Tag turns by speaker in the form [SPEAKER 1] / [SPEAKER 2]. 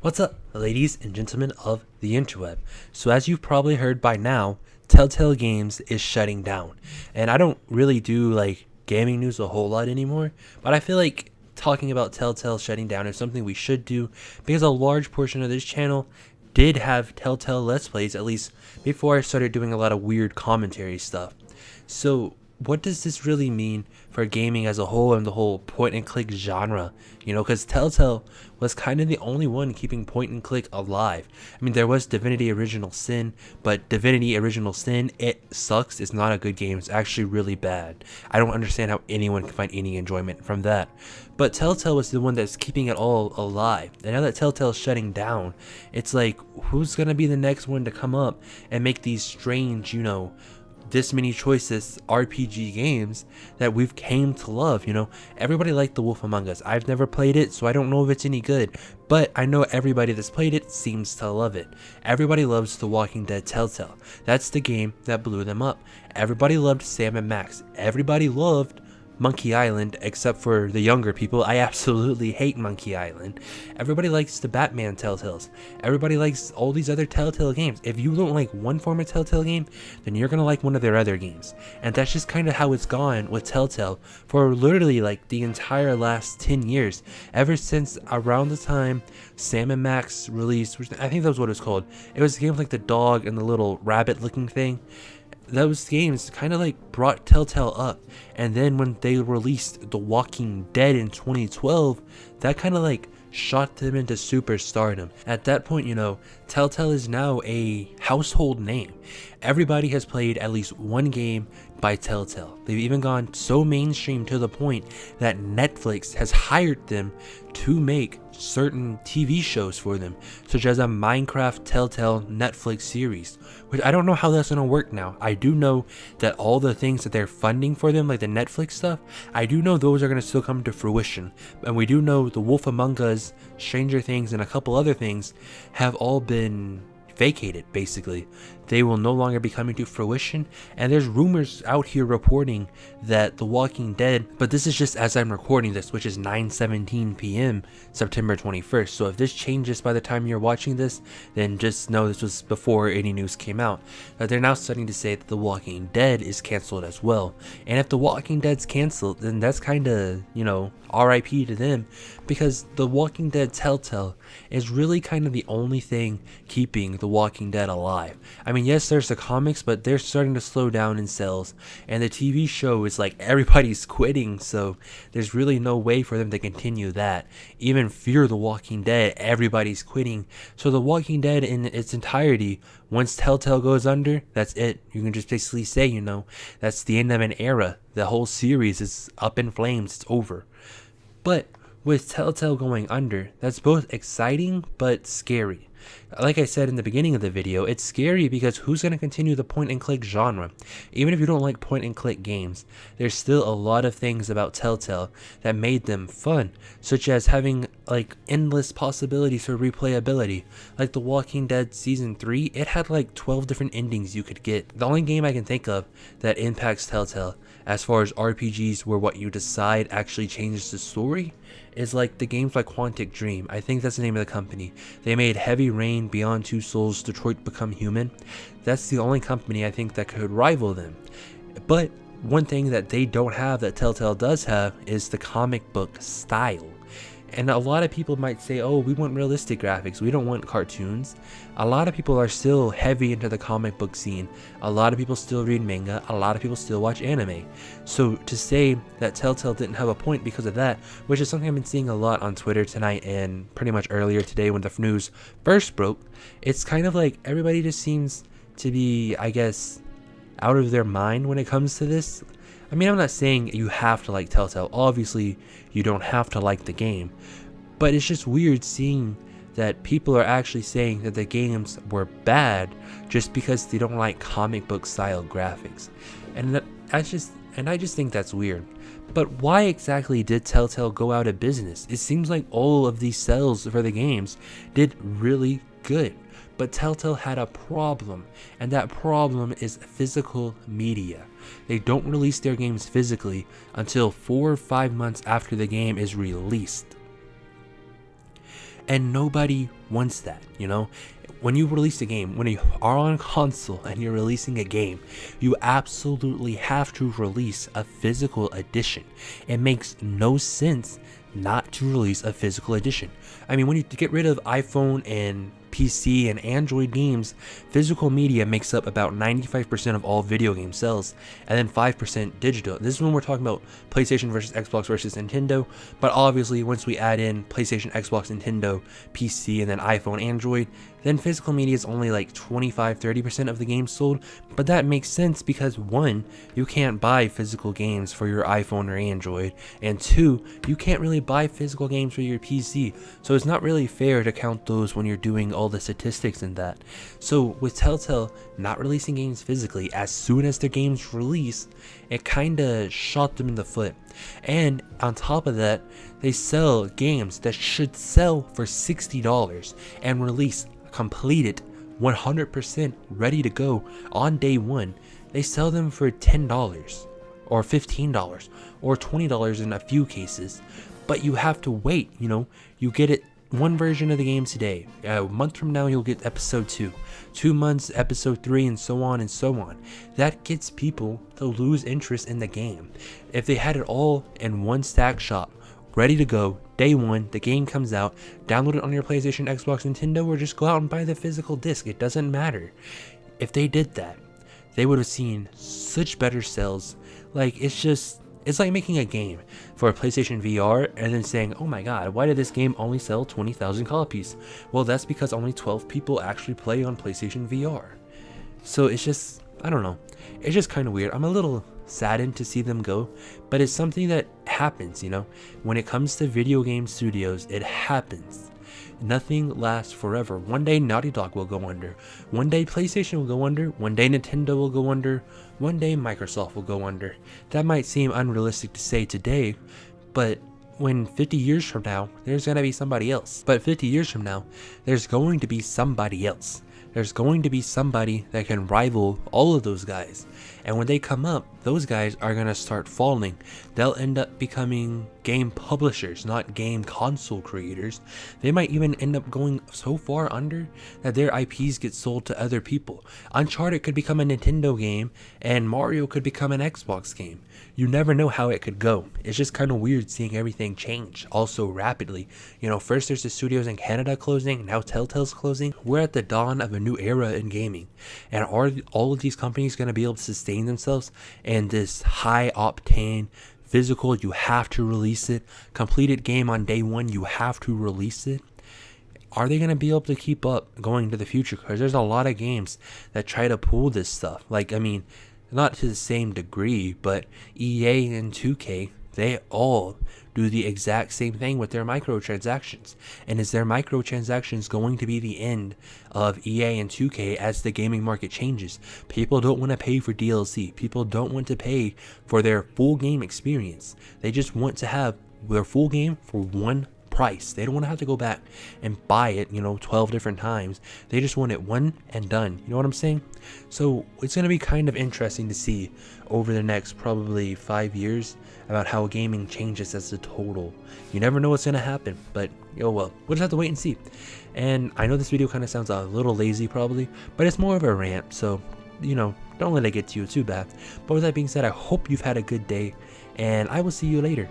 [SPEAKER 1] What's up, ladies and gentlemen of the interweb? So as you've probably heard by now, TellTale Games is shutting down. And I don't really do like gaming news a whole lot anymore, but I feel like talking about TellTale shutting down is something we should do because a large portion of this channel did have TellTale Let's Plays, at least before I started doing a lot of weird commentary stuff. So what does this really mean for gaming as a whole and the whole point and click genre? Because TellTale was kind of the only one keeping point and click alive. I mean, there was Divinity Original Sin, but Divinity Original Sin, it sucks. It's not a good game. It's actually really bad. I don't understand how anyone can find any enjoyment from that. But TellTale was the one that's keeping it all alive. And now that TellTale's shutting down, it's like, who's going to be the next one to come up and make these strange, this many choices RPG games that we've came to love? Everybody liked The Wolf Among Us. I've never played it, so I don't know if it's any good, but I know everybody that's played it seems to love it. Everybody loves The Walking Dead Telltale. That's the game that blew them up. Everybody loved Sam and Max. Everybody loved Monkey Island, except for the younger people. I absolutely hate Monkey Island. Everybody likes the Batman Telltales. Everybody likes all these other Telltale games. If you don't like one form of Telltale game, then you're gonna like one of their other games. And that's just kind of how it's gone with Telltale for literally like the entire last 10 years. Ever since around the time Sam and Max released, I think that was what it was called. It was a game like the dog and the little rabbit looking thing. Those games kind of like brought Telltale up, and then when they released The Walking Dead in 2012, that kind of like shot them into superstardom. At that point, Telltale is now a household name. Everybody has played at least one game by Telltale. They've even gone so mainstream to the point that Netflix has hired them to make certain TV shows for them, such as a Minecraft Telltale Netflix series, which I don't know how that's going to work now. I do know that all the things that they're funding for them, like the Netflix stuff, I do know those are going to still come to fruition. And we do know The Wolf Among Us, Stranger Things, and a couple other things have all been vacated. Basically, they will no longer be coming to fruition, and there's rumors out here reporting that The Walking Dead, but this is just as I'm recording this, which is 9:17 p.m. September 21st, so if this changes by the time you're watching this, then just know this was before any news came out, that they're now starting to say that The Walking Dead is canceled as well. And if The Walking Dead's canceled, then that's kind of, RIP to them, because The Walking Dead Telltale is really kind of the only thing keeping The Walking Dead alive. I mean, yes, there's the comics, but they're starting to slow down in sales, and the TV show is like everybody's quitting, so there's really no way for them to continue that. Even Fear the Walking Dead, everybody's quitting. So The Walking Dead in its entirety, once Telltale goes under, that's it. You can just basically say, that's the end of an era. The whole series is up in flames. It's over. But with Telltale going under, that's both exciting but scary. Like I said in the beginning of the video, it's scary because who's going to continue the point and click genre? Even if you don't like point and click games, there's still a lot of things about Telltale that made them fun, such as having like endless possibilities for replayability. Like The Walking Dead Season 3, it had like 12 different endings you could get. The only game I can think of that impacts Telltale as far as RPGs where what you decide actually changes the story is like the games like Quantic Dream. I think that's the name of the company. They made Heavy Rain, Beyond Two Souls, Detroit Become Human. That's the only company I think that could rival them. But one thing that they don't have that Telltale does have is the comic book style. And a lot of people might say, oh, we want realistic graphics, we don't want cartoons. A lot of people are still heavy into the comic book scene. A lot of people still read manga. A lot of people still watch anime. So to say that Telltale didn't have a point because of that, which is something I've been seeing a lot on Twitter tonight and pretty much earlier today when the news first broke, it's kind of like everybody just seems to be, I guess, out of their mind when it comes to this. I mean, I'm not saying you have to like Telltale. Obviously, you don't have to like the game. But it's just weird seeing that people are actually saying that the games were bad just because they don't like comic book style graphics. And I just think that's weird. But why exactly did Telltale go out of business? It seems like all of these sales for the games did really good. But Telltale had a problem, and that problem is physical media. They don't release their games physically until 4 or 5 months after the game is released. and nobody wants that, you know? When you release a game, when you are on console and you're releasing a game, you absolutely have to release a physical edition. It makes no sense not to release a physical edition. I mean, when you get rid of iPhone and PC and Android games, physical media makes up about 95% of all video game sales, and then 5% digital. This is when we're talking about PlayStation versus Xbox versus Nintendo, but obviously once we add in PlayStation, Xbox, Nintendo, PC, and then iPhone, Android, then physical media is only like 25-30% of the games sold. But that makes sense because 1, you can't buy physical games for your iPhone or Android, and 2, you can't really buy physical games for your PC, so it's not really fair to count those when you're doing all the statistics in that. So with TellTale not releasing games physically as soon as their games release, it kinda shot them in the foot. And on top of that, they sell games that should sell for $60 and release completed 100% ready to go on day 1. They sell them for $10 or $15 or $20 in a few cases, but you have to wait. You know, you get it one version of the game today, a month from now you'll get episode 2, 2 months episode 3, and so on and so on. That gets people to lose interest in the game. If they had it all in one stack shop, ready to go, day 1, the game comes out, download it on your PlayStation, Xbox, Nintendo, or just go out and buy the physical disc, it doesn't matter. If they did that, they would have seen such better sales. Like, it's like making a game for a PlayStation VR and then saying, oh my god, why did this game only sell 20,000 copies? Well, that's because only 12 people actually play on PlayStation VR. So it's just, I don't know, it's just kind of weird. I'm a little saddened to see them go, but it's something that happens, you know? When it comes to video game studios, it happens. Nothing lasts forever. One day Naughty Dog will go under. One day PlayStation will go under. One day Nintendo will go under. One day Microsoft will go under. That might seem unrealistic to say today, but when 50 years from now, there's going to be somebody else. But 50 years from now, there's going to be somebody else. There's going to be somebody that can rival all of those guys. And when they come up, those guys are going to start falling. They'll end up becoming game publishers, not game console creators. They might even end up going so far under that their IPs get sold to other people. Uncharted could become a Nintendo game, and Mario could become an Xbox game. You never know how it could go. It's just kind of weird seeing everything change also rapidly. You know, first there's the studios in Canada closing, now TellTale's closing. We're at the dawn of a new era in gaming. And are all of these companies going to be able to sustain themselves in this high octane physical, you have to release it, completed game on day 1, you have to release it? Are they going to be able to keep up going into the future? Because there's a lot of games that try to pull this stuff. Like, I mean, not to the same degree, but EA and 2K, they all do the exact same thing with their microtransactions. And is their microtransactions going to be the end of EA and 2K as the gaming market changes? People don't want to pay for DLC. People don't want to pay for their full game experience. They just want to have their full game for one price. They don't want to have to go back and buy it, 12 different times. They just want it one and done. You know what I'm saying? So it's going to be kind of interesting to see over the next probably 5 years about how gaming changes as a total. You never know what's going to happen, but well, we'll just have to wait and see. And I know this video kind of sounds a little lazy probably, but it's more of a rant, so don't let it get to you too bad. But with that being said, I hope you've had a good day, and I will see you later.